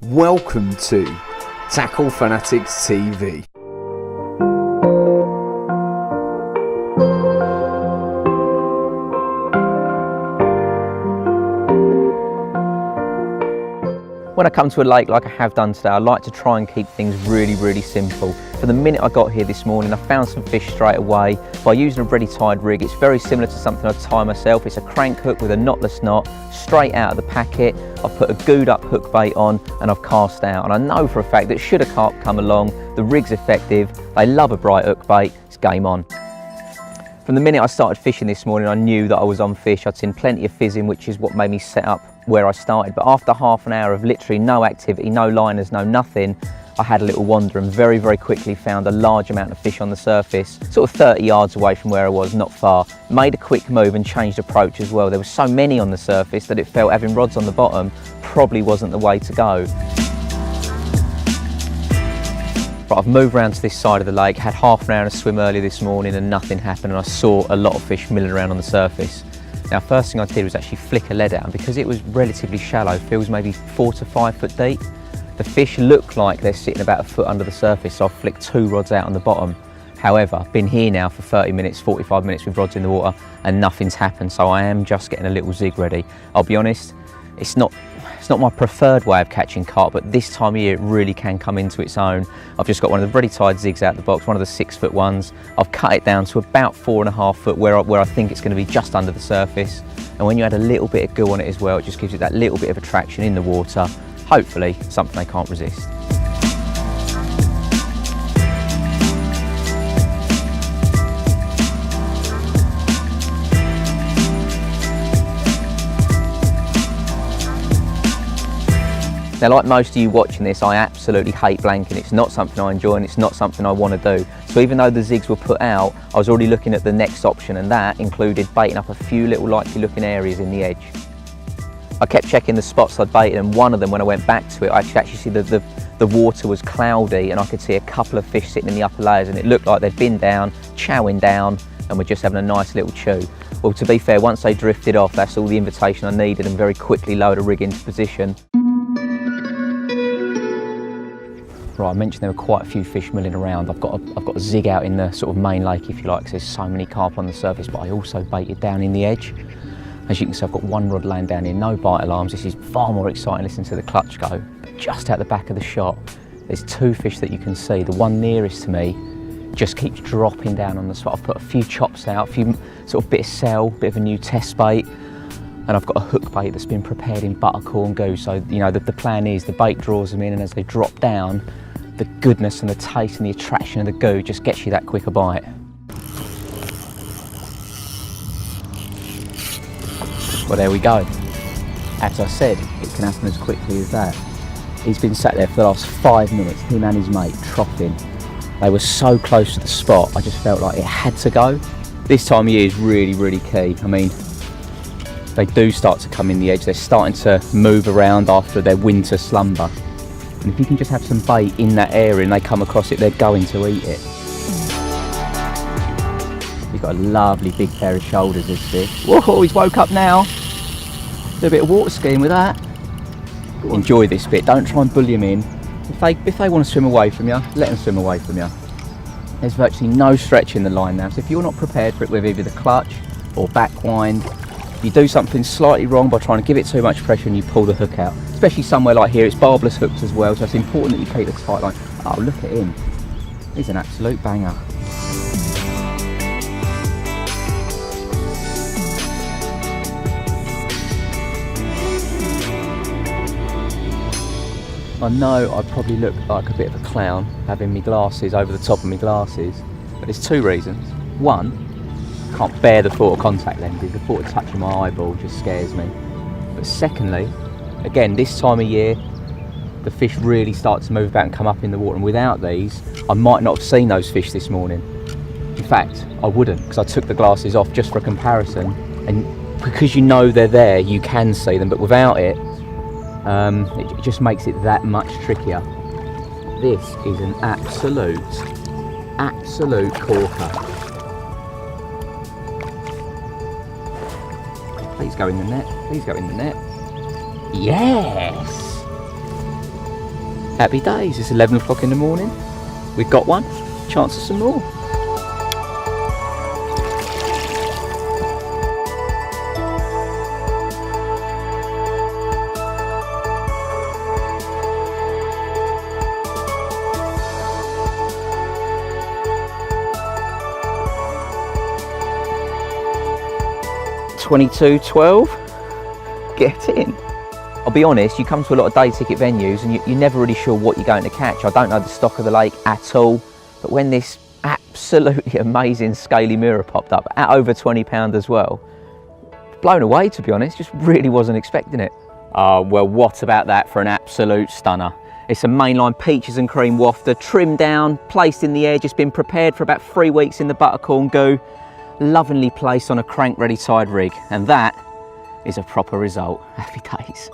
Welcome to Tackle Fanatics TV. When I come to a lake like I have done today, I like to try and keep things really simple. For the minute I got here this morning, I found some fish straight away by using a ready tied rig. It's very similar to something I tie myself. It's a crank hook with a knotless knot, straight out of the packet. I've put a gooed up hook bait on and I've cast out. And I know for a fact that should a carp come along, the rig's effective, they love a bright hook bait, it's game on. From the minute I started fishing this morning, I knew that I was on fish. I'd seen plenty of fizzing, which is what made me set up where I started. But after half an hour of literally no activity, no liners, no nothing, I had a little wander and very quickly found a large amount of fish on the surface, sort of 30 yards away from where I was, not far. Made a quick move and changed approach as well. There were so many on the surface that it felt having rods on the bottom probably wasn't the way to go. But I've moved around to this side of the lake, had half an hour to swim earlier this morning and nothing happened, and I saw a lot of fish milling around on the surface. Now, first thing I did was actually flick a lead out, and because it was relatively shallow, feels maybe 4 to 5 foot deep, the fish look like they're sitting about a foot under the surface, so I've flicked 2 rods out on the bottom. However, I've been here now for 30 minutes, 45 minutes with rods in the water, and nothing's happened, so I am just getting a little zig ready. I'll be honest, it's not my preferred way of catching carp, but this time of year it really can come into its own. I've just got one of the ready tied zigs out of the box, one of the 6 foot ones. I've cut it down to about 4.5 foot where I think it's going to be just under the surface. And when you add a little bit of goo on it as well, it just gives it that little bit of attraction in the water. Hopefully something they can't resist. Now, like most of you watching this, I absolutely hate blanking. It's not something I enjoy and it's not something I want to do. So even though the zigs were put out, I was already looking at the next option, and that included baiting up a few little likely looking areas in the edge. I kept checking the spots I'd baited, and one of them, when I went back to it, I could actually see the water was cloudy and I could see a couple of fish sitting in the upper layers, and it looked like they'd been down, chowing down, and were just having a nice little chew. Well, to be fair, once they drifted off, that's all the invitation I needed, and very quickly lowered a rig into position. Right, I mentioned there were quite a few fish milling around. I've got a zig out in the sort of main lake, if you like, because there's so many carp on the surface, but I also baited down in the edge. As you can see, I've got 1 rod laying down here, no bite alarms. This is far more exciting listening to the clutch go. But just out the back of the shot, there's 2 fish that you can see. The one nearest to me just keeps dropping down on the spot. I've put a few chops out, a few sort of bit of cell, bit of a new test bait. And I've got a hook bait that's been prepared in buttercorn goo. So, you know, the plan is the bait draws them in, and as they drop down, the goodness and the taste and the attraction of the goo just gets you that quicker bite. Well, there we go. As I said, it can happen as quickly as that. He's been sat there for the last 5 minutes, him and his mate, troughing. They were so close to the spot, I just felt like it had to go. This time of year is really key. I mean, they do start to come in the edge. They're starting to move around after their winter slumber. And if you can just have some bait in that area and they come across it, they're going to eat it. He's got a lovely big pair of shoulders, this fish. Whoa, he's woke up now. Do a bit of water skiing with that. Enjoy this bit, don't try and bully him in. If they want to swim away from you, let them swim away from you. There's virtually no stretch in the line now, so if you're not prepared for it with either the clutch or back wind, you do something slightly wrong by trying to give it too much pressure and you pull the hook out. Especially somewhere like here, it's barbless hooked as well, so it's important that you keep the tight line. Oh, look at him. He's an absolute banger. I know I probably look like a bit of a clown having my glasses over the top of my glasses, but there's 2 reasons. One, I can't bear the thought of contact lenses. The thought of touching my eyeball just scares me. But secondly, again, this time of year, the fish really start to move about and come up in the water, and without these, I might not have seen those fish this morning. In fact, I wouldn't, because I took the glasses off just for a comparison, and because you know they're there, you can see them, but without it, it just makes it that much trickier. This is an absolute corker. Please go in the net, please go in the net. Yes! Happy days, it's 11 o'clock in the morning. We've got one, chance of some more. $22.12, get in. I'll be honest, you come to a lot of day ticket venues and you're never really sure what you're going to catch. I don't know the stock of the lake at all, but when this absolutely amazing scaly mirror popped up at over £20 as well, blown away to be honest, just really wasn't expecting it. Oh, well, what about that for an absolute stunner? It's a mainline peaches and cream wafter, trimmed down, placed in the air, just been prepared for about 3 weeks in the buttercorn goo, lovingly placed on a crank ready tied rig, and that is a proper result. Happy days.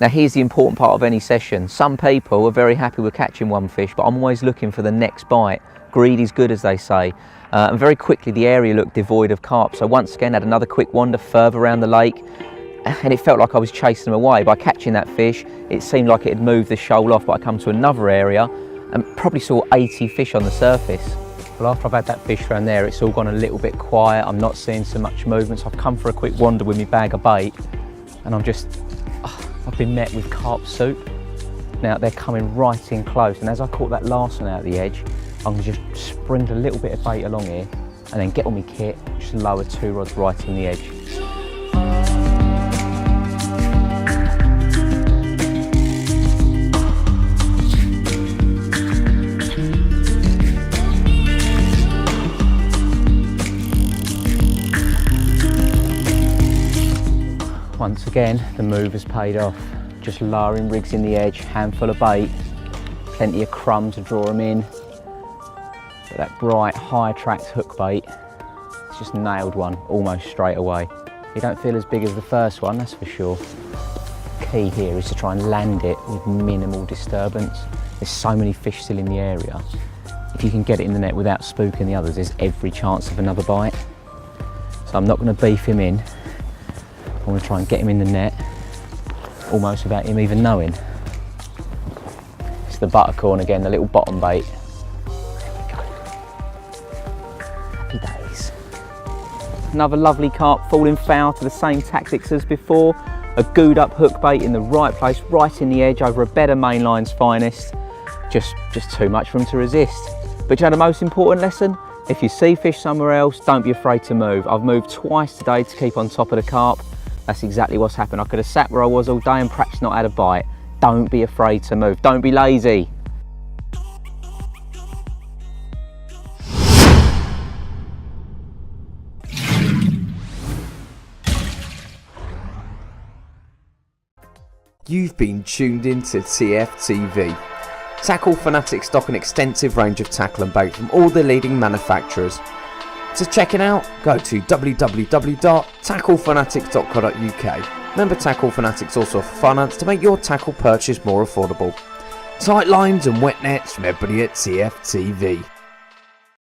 Now here's the important part of any session. Some people are very happy with catching one fish, but I'm always looking for the next bite. Greed is good, as they say. And very quickly the area looked devoid of carp, so once again had another quick wander further around the lake, and it felt like I was chasing them away. By catching that fish, it seemed like it had moved the shoal off, but I come to another area and probably saw 80 fish on the surface. Well, after I've had that fish around there, it's all gone a little bit quiet. I'm not seeing so much movement, so I've come for a quick wander with my bag of bait, and I've been met with carp soup. Now they're coming right in close, and as I caught that last one out of the edge, I'm gonna just sprinkle a little bit of bait along here, and then get on my kit, just lower 2 rods right in the edge. Once again, the move has paid off. Just lowering rigs in the edge, handful of bait, plenty of crumb to draw them in. But that bright, high attract hook bait, it's just nailed one almost straight away. You don't feel as big as the first one, that's for sure. Key here is to try and land it with minimal disturbance. There's so many fish still in the area. If you can get it in the net without spooking the others, there's every chance of another bite. So I'm not going to beef him in. I want to try and get him in the net, almost without him even knowing. It's the buttercorn again, the little bottom bait. There we go. Happy days. Another lovely carp falling foul to the same tactics as before. A gooed up hook bait in the right place, right in the edge over a bed of mainline's finest. Just too much for him to resist. But you know the most important lesson? If you see fish somewhere else, don't be afraid to move. I've moved twice today to keep on top of the carp. That's exactly what's happened. I could have sat where I was all day and perhaps not had a bite. Don't be afraid to move. Don't be lazy. You've been tuned into TFTV. Tackle Fanatics stock an extensive range of tackle and bait from all the leading manufacturers. To check it out, go to www.tacklefanatics.co.uk. Remember, Tackle Fanatics also offer finance to make your tackle purchase more affordable. Tight lines and wet nets from everybody at TFTV.